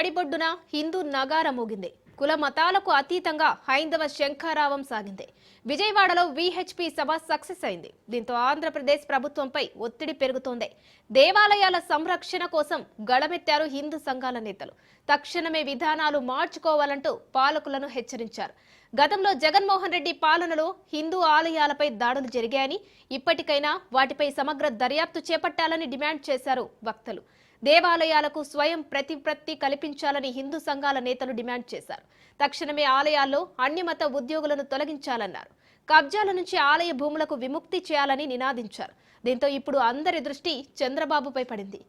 నడిబొడ్డున హిందూ నగార మోగింది. కుల మతాలకు అతీతంగా హైందవ శంఖారావం సాగింది. విజయవాడలో విహెచ్పి సభ సక్సెస్ అయింది. దీంతో ఆంధ్రప్రదేశ్ ప్రభుత్వంపై ఒత్తిడి పెరుగుతోంది. దేవాలయాల సంరక్షణ కోసం గళమెత్తారు హిందూ సంఘాల నేతలు. తక్షణమే విధానాలు మార్చుకోవాలంటూ పాలకులను హెచ్చరించారు. గతంలో జగన్మోహన్ రెడ్డి పాలనలో హిందూ ఆలయాలపై దాడులు జరిగాయని, ఇప్పటికైనా వాటిపై సమగ్ర దర్యాప్తు చేపట్టాలని డిమాండ్ చేశారు వక్తలు. దేవాలయాలకు స్వయం ప్రతిపత్తి కల్పించాలని హిందూ సంఘాల నేతలు డిమాండ్ చేశారు. తక్షణమే ఆలయాల్లో అన్యమత ఉద్యోగులను తొలగించాలన్నారు. కబ్జాల నుంచి ఆలయ భూములకు విముక్తి చేయాలని నినాదించారు. దీంతో ఇప్పుడు అందరి దృష్టి చంద్రబాబుపై పడింది.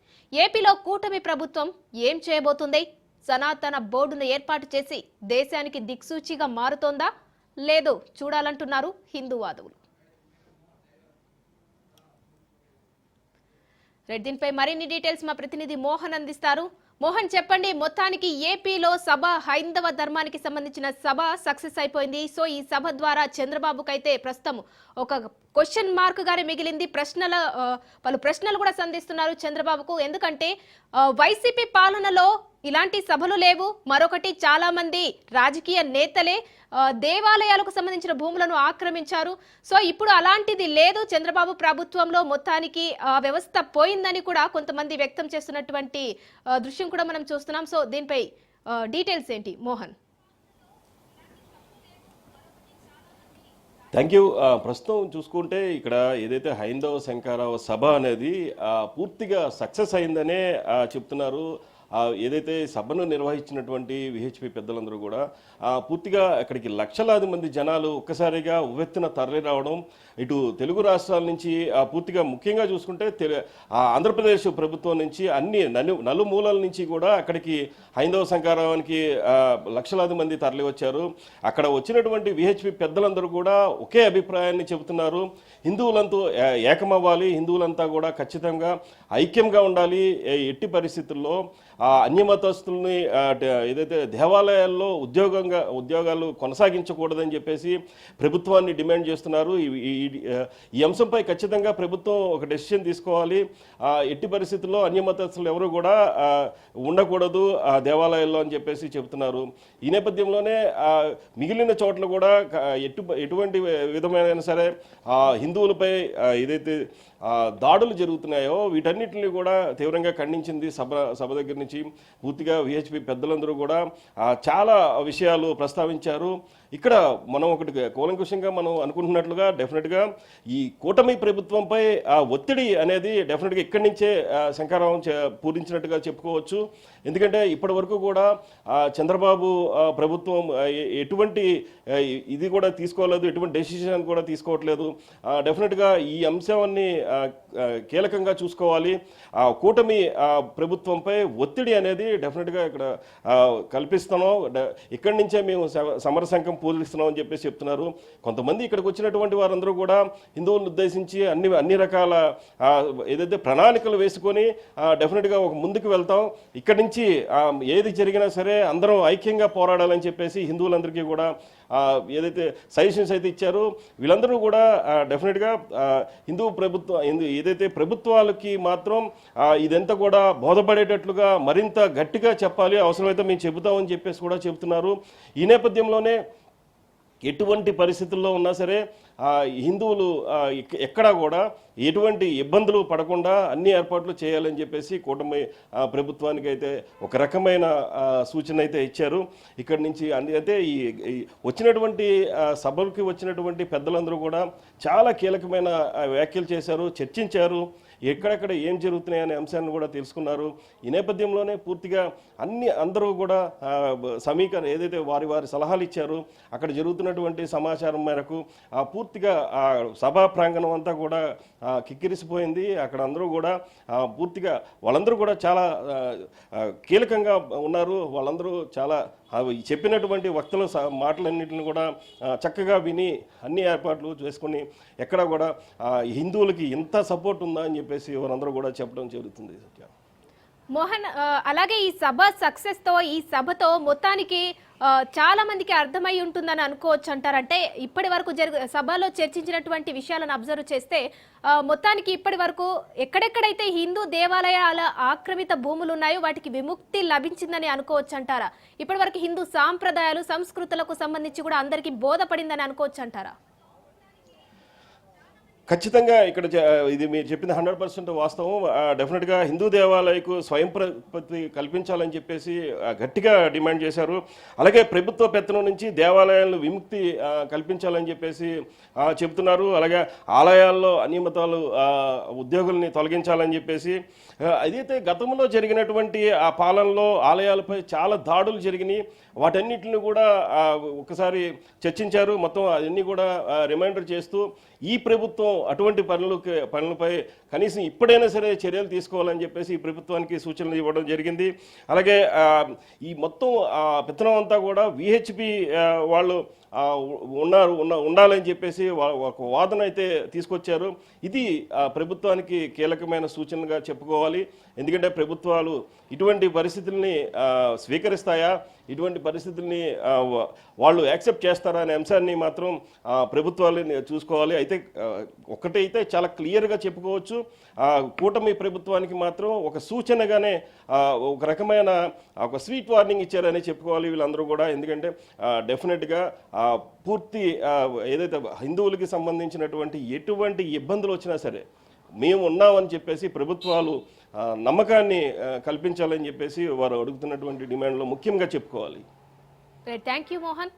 ఏపీలో కూటమి ప్రభుత్వం ఏం చేయబోతుంది? సనాతన బోర్డును ఏర్పాటు చేసి దేశానికి దిక్సూచిగా మారుతోందా లేదో చూడాలంటున్నారు హిందూవాదులు. దీనిపై మరిన్ని డీటెయిల్స్ మా ప్రతినిధి మోహన్ అందిస్తారు. మోహన్, చెప్పండి, మొత్తానికి ఏపీలో సభ, హైందవ ధర్మానికి సంబంధించిన సభ సక్సెస్ అయిపోయింది. సో ఈ సభ ద్వారా చంద్రబాబుకైతే ప్రస్తుతం ఒక క్వశ్చన్ మార్క్ గానే మిగిలింది. పలు ప్రశ్నలు కూడా సంధిస్తున్నారు చంద్రబాబుకు. ఎందుకంటే వైసీపీ పాలనలో ఇలాంటి సభలు లేవు. మరొకటి, చాలా మంది రాజకీయ నేతలే దేవాలయాలకు సంబంధించిన భూములను ఆక్రమించారు. సో ఇప్పుడు అలాంటిది లేదు. చంద్రబాబు ప్రభుత్వంలో మొత్తానికి వ్యవస్థ పోయిందని కూడా కొంతమంది వ్యక్తం చేస్తున్నటువంటి దృశ్యం కూడా మనం చూస్తున్నాం. సో దీనిపై డీటెయిల్స్ ఏంటి మోహన్? Thank you. ప్రస్తుతం చూసుకుంటే ఇక్కడ ఏదైతే హైందవ శంఖారావ సభ అనేది పూర్తిగా సక్సెస్ అయిందనే చెప్తున్నారు. ఏదైతే సభను నిర్వహించినటువంటి విహెచ్పి పెద్దలందరూ కూడా పూర్తిగా అక్కడికి లక్షలాది మంది జనాలు ఒక్కసారిగా ఉవ్వెత్తున తరలి రావడం, ఇటు తెలుగు రాష్ట్రాల నుంచి పూర్తిగా ముఖ్యంగా చూసుకుంటే ఆంధ్రప్రదేశ్ ప్రభుత్వం నుంచి అన్ని నలుమూలల నుంచి కూడా అక్కడికి హైందవ శంఖారావానికి లక్షలాది మంది తరలి వచ్చారు. అక్కడ వచ్చినటువంటి విహెచ్పి పెద్దలందరూ కూడా ఒకే అభిప్రాయాన్ని చెబుతున్నారు. హిందువులంతా ఏకమవ్వాలి, హిందువులంతా కూడా ఖచ్చితంగా ఐక్యంగా ఉండాలి. ఎట్టి పరిస్థితుల్లో అన్యమతస్తుల్ని ఏదైతే దేవాలయాల్లో ఉద్యోగాలు కొనసాగించకూడదని చెప్పేసి ప్రభుత్వాన్ని డిమాండ్ చేస్తున్నారు. ఈ అంశంపై ఖచ్చితంగా ప్రభుత్వం ఒక డెసిషన్ తీసుకోవాలి. ఎట్టి పరిస్థితుల్లో అన్యమతస్తులు ఎవరు కూడా ఉండకూడదు దేవాలయాల్లో అని చెప్పేసి చెబుతున్నారు. ఈ నేపథ్యంలోనే మిగిలిన చోట్ల కూడా ఎటువంటి విధమైన సరే హిందువులపై ఏదైతే దాడులు జరుగుతున్నాయో వీటన్నిటిని కూడా తీవ్రంగా ఖండించింది సభ దగ్గర నుంచి. పూర్తిగా విహెచ్పి పెద్దలందరూ కూడా చాలా విషయాలు ప్రస్తావించారు. ఇక్కడ మనం ఒకటి కూలంకుషంగా మనం అనుకుంటున్నట్లుగా డెఫినెట్గా ఈ కూటమి ప్రభుత్వంపై ఒత్తిడి అనేది డెఫినెట్గా ఇక్కడి నుంచే శంఖారావం పూరించినట్టుగా చెప్పుకోవచ్చు. ఎందుకంటే ఇప్పటి వరకు కూడా చంద్రబాబు ప్రభుత్వం ఎటువంటి ఇది కూడా తీసుకోలేదు, ఎటువంటి డెసిషన్ కూడా తీసుకోవట్లేదు. డెఫినెట్గా ఈ అంశాన్ని కీలకంగా చూసుకోవాలి. కూటమి ప్రభుత్వంపై ఒత్తిడి అనేది డెఫినెట్గా ఇక్కడ కల్పిస్తున్నాం. ఇక్కడి నుంచే మేము సమరశంఖం పూజిస్తున్నాం అని చెప్పేసి చెప్తున్నారు. కొంతమంది ఇక్కడికి వచ్చినటువంటి వారందరూ కూడా హిందువులను ఉద్దేశించి అన్ని రకాల ఏదైతే ప్రణాళికలు వేసుకొని డెఫినెట్గా ఒక ముందుకు వెళ్తాం. ఇక్కడి నుంచి ఏది జరిగినా సరే అందరం ఐక్యంగా పోరాడాలని చెప్పేసి హిందువులందరికీ కూడా ఏదైతే సజెషన్స్ అయితే ఇచ్చారో వీళ్ళందరూ కూడా డెఫినెట్గా హిందూ ప్రభుత్వం ఏదైతే ప్రభుత్వాలకి మాత్రం ఇదంతా కూడా బోధపడేటట్లుగా మరింత గట్టిగా చెప్పాలి, అవసరమైతే మేము చెబుతామని చెప్పేసి కూడా చెబుతున్నారు. ఈ నేపథ్యంలోనే ఎటువంటి పరిస్థితుల్లో ఉన్నా సరే హిందువులు ఎక్కడా కూడా ఎటువంటి ఇబ్బందులు పడకుండా అన్ని ఏర్పాట్లు చేయాలని చెప్పేసి కూటమి ప్రభుత్వానికి అయితే ఒక రకమైన సూచన అయితే ఇచ్చారు. ఇక్కడి నుంచి అయితే ఈ వచ్చినటువంటి సభలకి వచ్చినటువంటి పెద్దలందరూ కూడా చాలా కీలకమైన వ్యాఖ్యలు చేశారు, చర్చించారు. ఎక్కడెక్కడ ఏం జరుగుతున్నాయి అనే అంశాన్ని కూడా తెలుసుకున్నారు. ఈ నేపథ్యంలోనే పూర్తిగా అందరూ కూడా ఏదైతే వారి సలహాలు ఇచ్చారో అక్కడ జరుగుతున్నటువంటి సమాచారం మేరకు పూర్తిగా సభా ప్రాంగణం అంతా కూడా కిక్కిరిసిపోయింది. అక్కడ అందరూ కూడా పూర్తిగా వాళ్ళందరూ కూడా చాలా కీలకంగా ఉన్నారు. వాళ్ళందరూ చాలా చెప్పినటువంటి వక్తల మాటలన్నింటిని కూడా చక్కగా విని అన్ని ఏర్పాట్లు చేసుకుని ఎక్కడ కూడా హిందువులకి ఎంత సపోర్ట్ ఉందా అని చెప్పేసి వారందరూ కూడా చెప్పడం జరుగుతుంది. మోహన్, అలాగే ఈ సభ సక్సెస్ తో, ఈ సభతో మొత్తానికి చాలా మందికి అర్థమై ఉంటుందని అనుకోవచ్చు అంటారంటే ఇప్పటి వరకు సభలో చర్చించినటువంటి విషయాలను అబ్జర్వ్ చేస్తే మొత్తానికి ఇప్పటి వరకు ఎక్కడెక్కడైతే హిందూ దేవాలయాల ఆక్రమిత భూములు ఉన్నాయో వాటికి విముక్తి లభించిందని అనుకోవచ్చు అంటారా? ఇప్పటి వరకు హిందూ సాంప్రదాయాలు సంస్కృతులకు సంబంధించి కూడా అందరికీ బోధపడిందని అనుకోవచ్చు అంటారా? ఖచ్చితంగా ఇక్కడ ఇది మీరు చెప్పింది 100% వాస్తవం. డెఫినెట్గా హిందూ దేవాలయకు స్వయం ప్రతిపత్తి కల్పించాలని చెప్పేసి గట్టిగా డిమాండ్ చేశారు. అలాగే ప్రభుత్వ పెత్తనం నుంచి దేవాలయాలను విముక్తి కల్పించాలని చెప్పేసి చెబుతున్నారు. అలాగే ఆలయాల్లో అనియమితాలు ఉద్యోగుల్ని తొలగించాలని చెప్పేసి అదైతే గతంలో జరిగినటువంటి ఆ పాలనలో ఆలయాలపై చాలా దాడులు జరిగినాయి. వాటన్నిటిని కూడా ఒకసారి చర్చించారు. మొత్తం అవన్నీ కూడా రిమైండర్ చేస్తూ ఈ ప్రభుత్వం అటువంటి పనులపై కనీసం ఇప్పుడైనా సరే చర్యలు తీసుకోవాలని చెప్పేసి ఈ ప్రభుత్వానికి సూచనలు ఇవ్వడం జరిగింది. అలాగే ఈ మొత్తం పెత్తనం అంతా కూడా విహెచ్పి వాళ్ళు ఉండాలని చెప్పేసి ఒక వాదన అయితే తీసుకొచ్చారు. ఇది ప్రభుత్వానికి కీలకమైన సూచనగా చెప్పుకోవాలి. ఎందుకంటే ప్రభుత్వాలు ఇటువంటి పరిస్థితుల్ని స్వీకరిస్తాయా, ఇటువంటి పరిస్థితుల్ని వాళ్ళు యాక్సెప్ట్ చేస్తారా అనే అంశాన్ని మాత్రం ప్రభుత్వాలు చూసుకోవాలి. అయితే ఒకటైతే చాలా క్లియర్గా చెప్పుకోవచ్చు, కూటమి ప్రభుత్వానికి మాత్రం ఒక సూచనగానే ఒక రకమైన ఒక స్వీట్ వార్నింగ్ ఇచ్చారని చెప్పుకోవాలి వీళ్ళందరూ కూడా. ఎందుకంటే డెఫినెట్గా పూర్తి ఏదైతే హిందువులకి సంబంధించినటువంటి ఎటువంటి ఇబ్బందులు వచ్చినా సరే మేము ఉన్నామని చెప్పేసి ప్రభుత్వాలు నమ్మకాన్ని కల్పించాలని చెప్పేసి వారు అడుగుతున్నటువంటి డిమాండ్లో ముఖ్యంగా చెప్పుకోవాలి. Thank you Mohan.